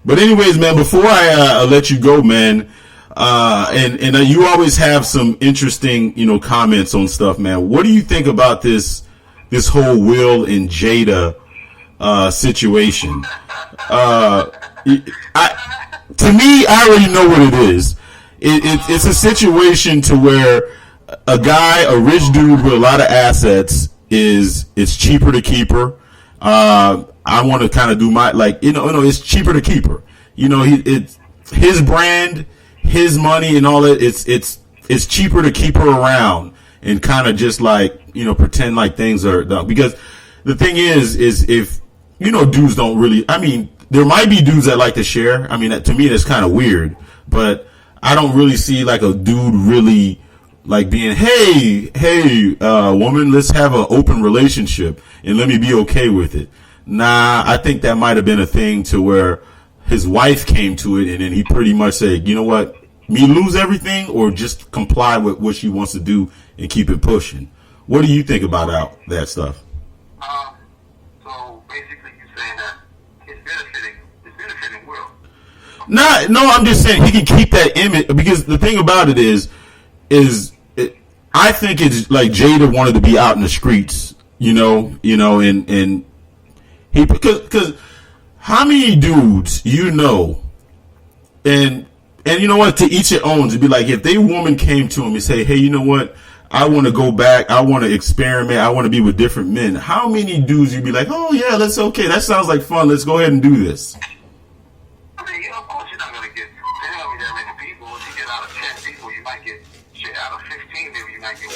But anyways, man, before I let you go, man, and you always have some interesting, comments on stuff, man. What do you think about this whole Will and Jada situation? To me, I already know what it is. It's a situation to where a guy, a rich dude with a lot of assets, it's cheaper to keep her. I want to kind of do my it's cheaper to keep her. It's his brand, his money, and all that. It's cheaper to keep her around and kind of just pretend like things are done. Because the thing is if dudes don't really. I mean, there might be dudes that like to share. I mean, to me, that's kind of weird. But I don't really see like a dude really being, hey, woman, let's have an open relationship and let me be okay with it. Nah, I think that might have been a thing to where his wife came to it and then he pretty much said, you know what, me lose everything or just comply with what she wants to do and keep it pushing. What do you think about that stuff? So basically you're saying that it's benefiting Will. No, I'm just saying he can keep that image because the thing about it is I think it's like Jada wanted to be out in the streets, and he because how many dudes and you know what, to each their own, to be like, if they woman came to him and say, hey, you know what, I want to go back, I want to experiment, I want to be with different men, how many dudes you'd be like, oh yeah, that's okay, that sounds like fun, let's go ahead and do this? I mean, of course you're not going to get that many people. If you get out of 10 people, you might get, out of 15, maybe you might get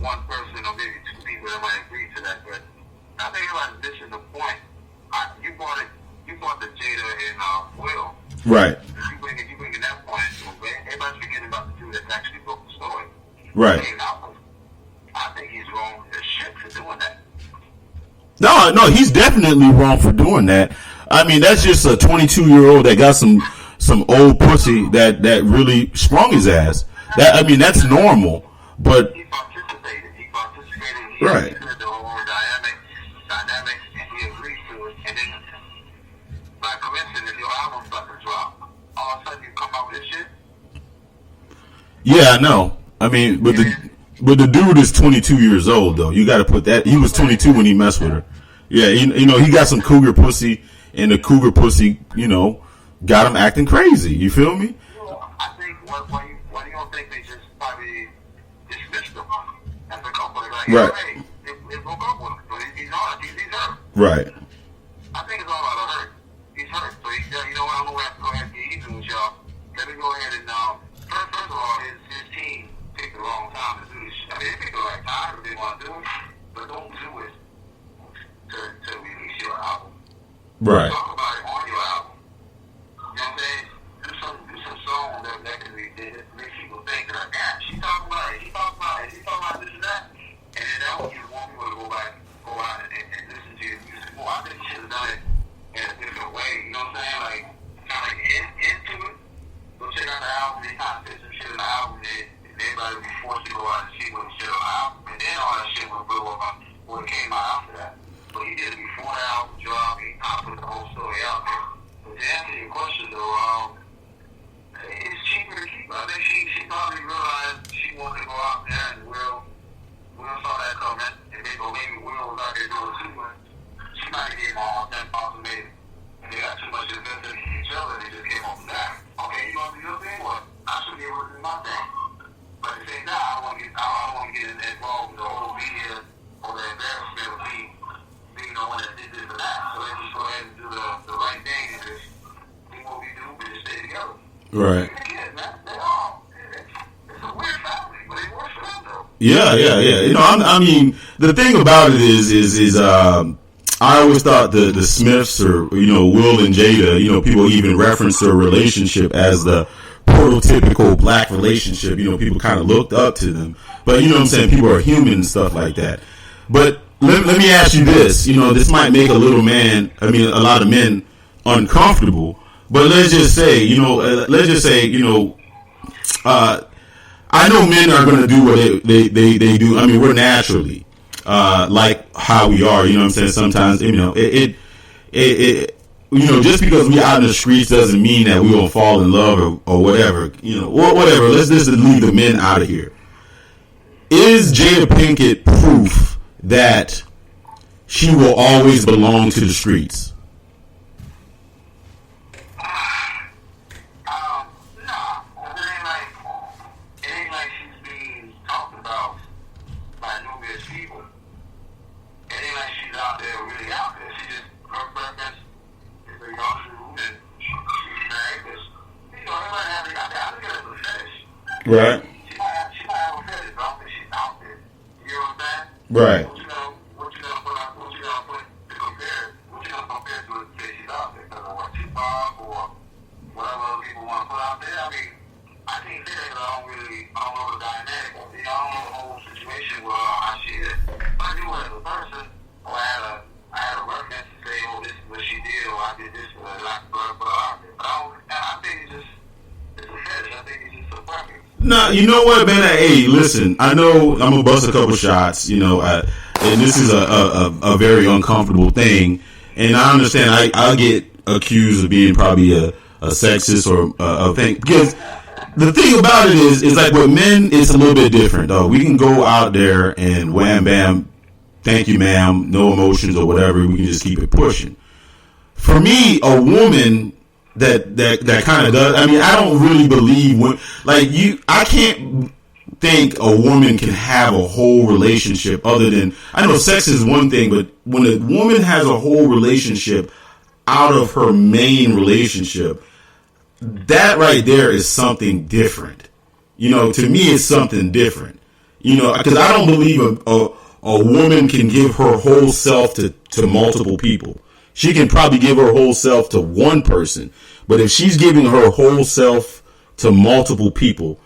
one person or maybe two people that might agree to that. But I think about this is the point. You brought the Jada and Will. Right. You bringing that point into it. Everybody's forgetting about the dude that's actually broke the story. Right. I think he's wrong as shit for doing that. No, he's definitely wrong for doing that. I mean, that's just a 22-year-old that got some old pussy that really sprung his ass. That's normal. But he participated. Right. He the whole dynamic, and he agreed to it. And then, by coincidence, your album's about to drop. All of a sudden, you come out with this shit. Yeah, I know. I mean, but the dude is 22 years old though. You got to put that. He was 22 when he messed with her. Yeah, he got some cougar pussy, and the cougar pussy, got him acting crazy. You feel me? I think why you don't think they just probably dismissed him as a couple? Like, right. Hey, they broke up with him, but he's hurt. Right. I think it's all about the hurt. He's hurt, so you know what? I'm gonna have to go ahead and get even with y'all. Let me go ahead and first of all, his team picked the wrong time to do this shit. I mean, they picked the right time if they want to do it, but don't do it to release your album. Right. Talk about it on your album. You know what I'm saying? Do some songs that can make people think like, yeah, she talking about it, he talking about this and that. And then that would give more people to go out and listen to your music more. I think you should have done it in a different way. You know what I'm saying? Like, kind of into it. Go check out the album, they kind of put some shit in the album, and everybody would be forced to go out and see what shit on the album. And then all that shit would blow up what came out after that. So he did it before the album dropped, he kind of put the whole story out there. But to answer your question though, it's cheaper to keep. I think she probably realized she wanted to go out there and Will saw that coming, and maybe Will was out there doing too much. She might have gave him all 10,000 maybe. And they got too much invested in each other, and they just came off the back. Okay, you want to do your thing? Well, I should be able to do my thing. But at the same time, I don't want to get involved with the whole media or the embarrassment of being the one that did this or that. So let's just go ahead and do the right thing and just do what we do and just stay together. Right. Kids, man, it's a weird family, but it works for them though. Yeah. I mean, the thing about it is I always thought the Smiths or Will and Jada, people even reference their relationship as the prototypical black relationship. People kind of looked up to them, but you know what I'm saying, people are human and stuff like that. But let me ask you this. This might make a lot of men uncomfortable. But let's just say, I know men are going to do what they do. I mean, we're naturally like how we are. You know what I'm saying? Sometimes, just because we out in the streets doesn't mean that we will fall in love or whatever. Whatever. Let's just leave the men out of here. Is Jada Pinkett proof that she will always belong to the streets? Right. She might have a fetish, but I don't think she's out there. You know what I'm saying? Right. What you gonna put to compare? What you gonna compare to it say she's out there? Because of what Tupac or whatever other people want to put out there. I mean, I can't say that I don't know the dynamic. I don't know the whole situation with how she is. But I do as a person, or I had a reference to say, oh, this is what she did, or I did this, or I put her out there. But I think it's a fetish. I think it's just a preference. No, you know what, man? Hey, listen, I know I'm going to bust a couple shots, and this is a very uncomfortable thing, and I understand I'll get accused of being probably a sexist or a thing, because the thing about it is like with men, it's a little bit different, though. We can go out there and wham, bam, thank you, ma'am, no emotions or whatever, we can just keep it pushing. For me, a woman that kind of does. I mean, I don't really believe I can't think a woman can have a whole relationship other than, I know sex is one thing, but when a woman has a whole relationship out of her main relationship, that right there is something different. To me, it's something different. Because I don't believe a woman can give her whole self to multiple people. She can probably give her whole self to one person, but if she's giving her whole self to multiple people,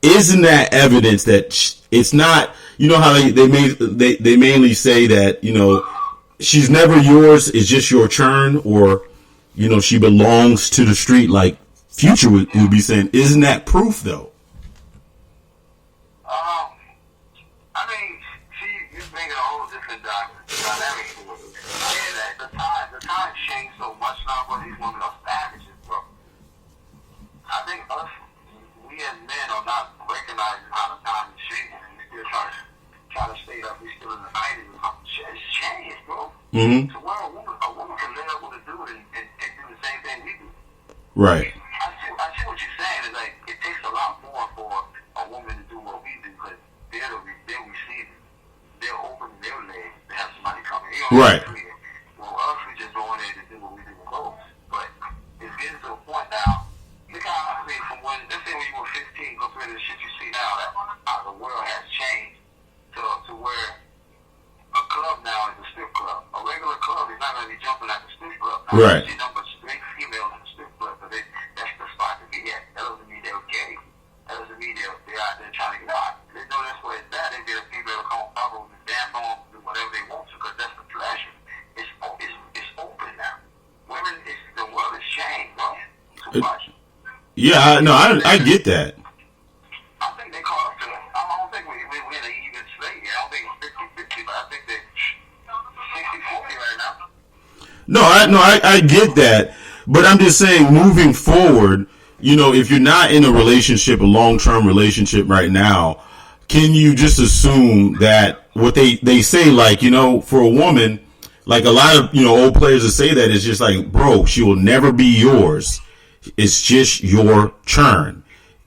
isn't that evidence that it's not? How they mainly say that she's never yours, it's just your turn, or she belongs to the street, like Future would be saying. Isn't that proof though? I mean, you're making a whole different dynamic. The time changed so much now, but these women are savages, bro. I think we as men are not recognizing how the time is changing, and we still try to stay up. We still in the 90s or something. It's changed, bro. Mm-hmm. So where a woman can live with a dude and do the same thing we do. Right. I see what you're saying. Is like it takes a lot more for a woman to do what we do, because they're receiving. They're opening their legs to have somebody come in. Right. Well, us, we just go in there to do what we do with clothes. But it's getting to a point now. Look how, from when, let's say when you were 15, compared to the shit you see now, that how the world has changed to where a club now is a strip club. A regular club is not going to be jumping at the strip club. Now, right. You see nothing but straight females in the strip club, but that's the spot to be at. That doesn't mean they're gay. That doesn't mean they're out there trying to get out. They know that's where it's at. They get a female to come on top of them and dance on, do whatever they want to, because that's the pleasure. It's open now. Women, the world has changed, bro. Too much. Yeah, no, I get that. I think they call up to it. I don't think we're in an even state yet. I don't think it's 50-50, but I think they're 60-40 right now. I get that. But I'm just saying, moving forward, if you're not in a relationship, a long-term relationship right now, can you just assume that what they say, like, for a woman, like a lot of, old players that say that, it's just like, bro, she will never be yours. It's just your turn.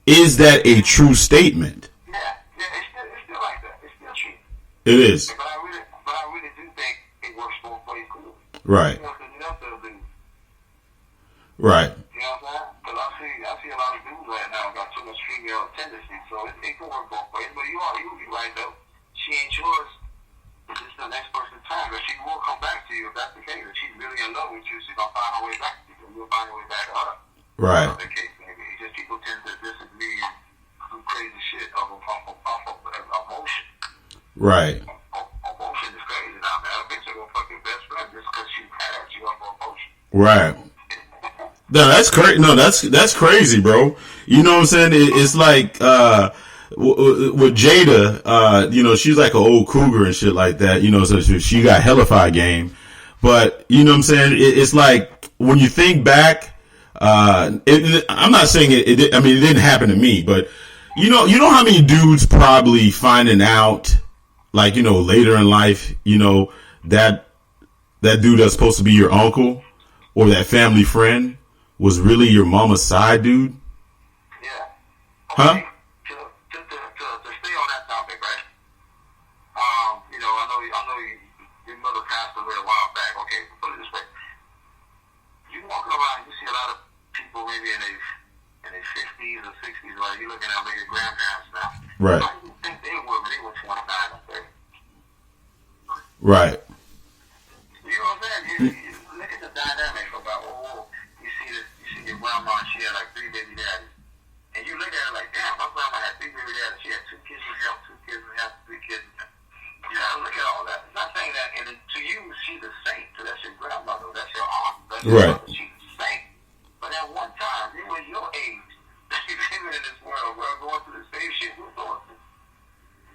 Is that a true statement? Yeah, it's still like that. It's still true. It is. But I really do think it works both ways too. Right. Right. You know what I'm saying? Because I see a lot of dudes right now got too much female tendencies, so it can work both ways. But you right though. She ain't yours. It's just the next person's time. But she will come back to you if that's the case. If she's really in love with you, she's gonna find her way back to you. You'll find your way back to her. Right. The case maybe. It's just people tend to disagree and do crazy shit off of emotion. Right. Emotion is crazy now, man. I think she's gonna fuck your best friend just because she had you off of emotion. Right. No, that's crazy. No, that's crazy, bro. You know what I'm saying? It's like with Jada, she's like an old cougar and shit like that. So she got hellified game. But you know what I'm saying? It's like when you think back, I'm not saying it. I mean, it didn't happen to me, but you know how many dudes probably finding out, like, later in life, that dude that's supposed to be your uncle or that family friend was really your mama's side dude? Yeah. Huh? Okay. To stay on that topic, right? I know your mother passed away a while back. Okay, put it this way. You walking around, you see a lot of people maybe in their 50s or 60s, right? You're looking at maybe grandparents now. Right. How do you think they were when they were 29 or 30? Right. You know what I'm saying? You look at the dynamics about, you see your grandma, she had like 3 baby daddies. And you look at it like, damn, my grandma had 3 baby daddies. She had 2 kids with him, 2 kids with him, 3 kids with him. You gotta look at all that. It's not saying that, and to you, she's a saint. So that's your grandmother, that's your aunt, that's your Right. mother. She's a saint. But at one time, you were your age. You're living in this world. We're going through the same shit we're going through.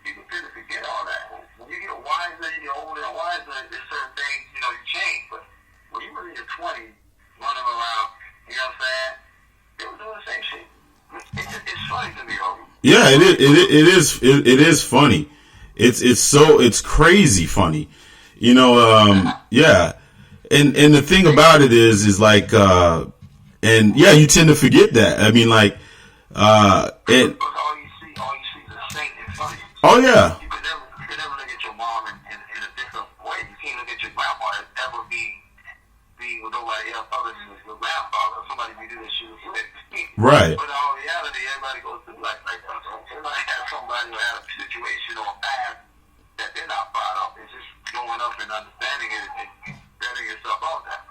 People tend to forget all that. When you get wiser, you get older and wiser, there's certain things, you change. But when you were in your 20s, running around, you know what I'm saying? They were doing the same shit. It's funny to me, though. Yeah, it is funny. It's crazy funny. Yeah. And the thing about it is like, and yeah, you tend to forget that. I mean, like, Because all you see is a saint in front of you. oh yeah. You could never look at your mom in a different way. You can't look at your grandma as ever being with nobody else other than your grandfather. Somebody can do this shit with you. Right. But in all reality, everybody goes through life like that. So everybody has somebody who had a situation or a path that they're not proud of. It's just going up and understanding it and setting yourself out there.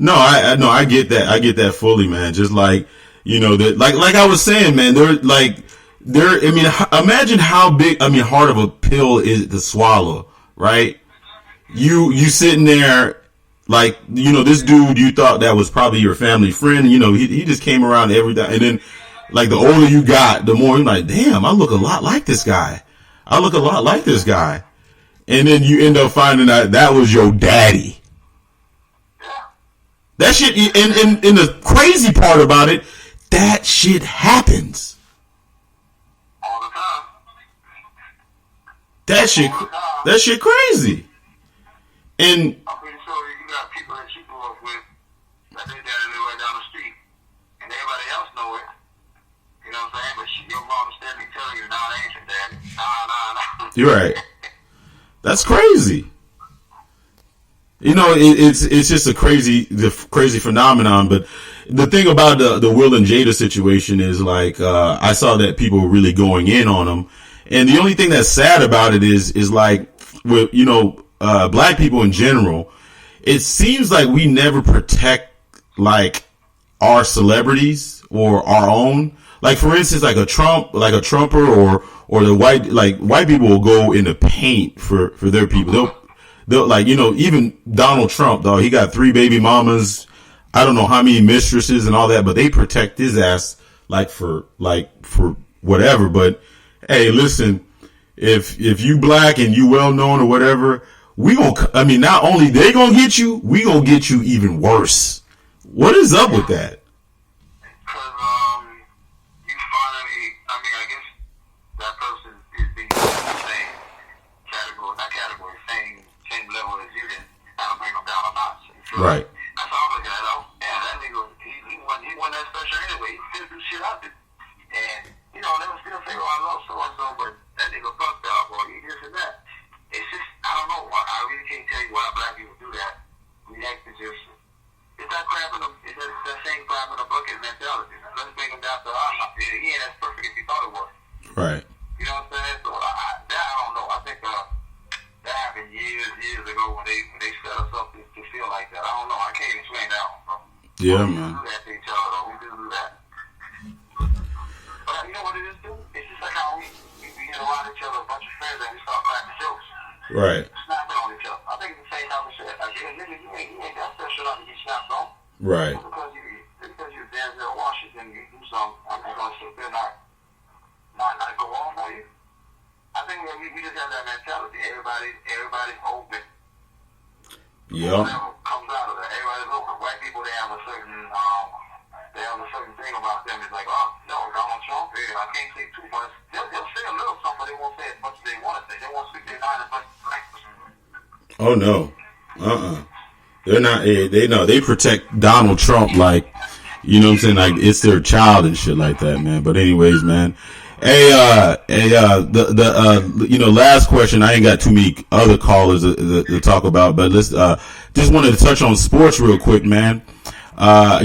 No, I get that. I get that fully, man. Just like, that, like I was saying, man, I mean, imagine how hard of a pill is to swallow, right? You sitting there, like, this dude you thought that was probably your family friend, he just came around every day. And then, like, the older you got, the more you're like, damn, I look a lot like this guy. And then you end up finding out that was your daddy. That shit, and the crazy part about it, that shit happens. All the time. That shit crazy. And I'm pretty sure you got people that you grew up with that their daddy live right down the street, and everybody else know it. You know what I'm saying? But your mom is standing telling you, nah, that ain't your daddy. Nah. You're right. That's crazy. It's just a crazy phenomenon. But the thing about the Will and Jada situation is, like, I saw that people were really going in on them, and the only thing that's sad about it is like, with black people in general, it seems like we never protect, like, our celebrities or our own. Like, for instance, like a Trumper or the white people will go into paint for their people. They'll like, even Donald Trump, though, he got 3 baby mamas, I don't know how many mistresses and all that, but they protect his ass for whatever. But hey, listen, if you black and you well known or whatever, not only they gonna get you, we gonna get you even worse. What is up with that? Because you finally, I guess that person is being in the same category, not category, same level as you, then kind of bring them down a notch. Right. That's all I'm looking at. That nigga, he won that special anyway. He still do shit out there. And, they will still say, I love so-and-so, but that nigga fucked up, or he this and that. It's just, I don't know. I really can't tell you why black people do that. We act as if it's that crap in the, it's that same crap in the bucket mentality. Let's bring him down to our house. He ain't as perfect as he thought it was. Right. You know what I'm saying? So I don't know. I think that happened years ago when they set us up to feel like that. I don't know. I can't explain that one, bro. Yeah, we man. do that to each other, though. We do that. But you know what it is, too? It's just like how we get around each other, a bunch of friends, and we start cracking jokes. Right. Snapping on each other. I think it's the same time we said, like, yeah, nigga, you ain't that special enough to get snapped on. Right. Because you're Denzel Washington, you do something, I'm not going to sit there and not go on for you. I think we just have that mentality. Everybody's open. Yep. Whatever comes out of that, everybody's open. White people Oh no. They're not. They know they protect Donald Trump like, you know what I'm saying, like it's their child and shit like that, man. But anyways, man. Last question. I ain't got too many other callers to talk about, but let's just wanted to touch on sports real quick, man. I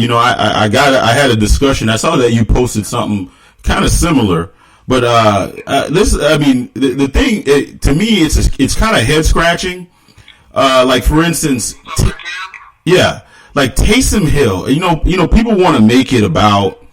had a discussion. I saw that you posted something kind of similar, but the thing to me, it's kind of head scratching. Like for instance, like Taysom Hill. You know, people want to make it about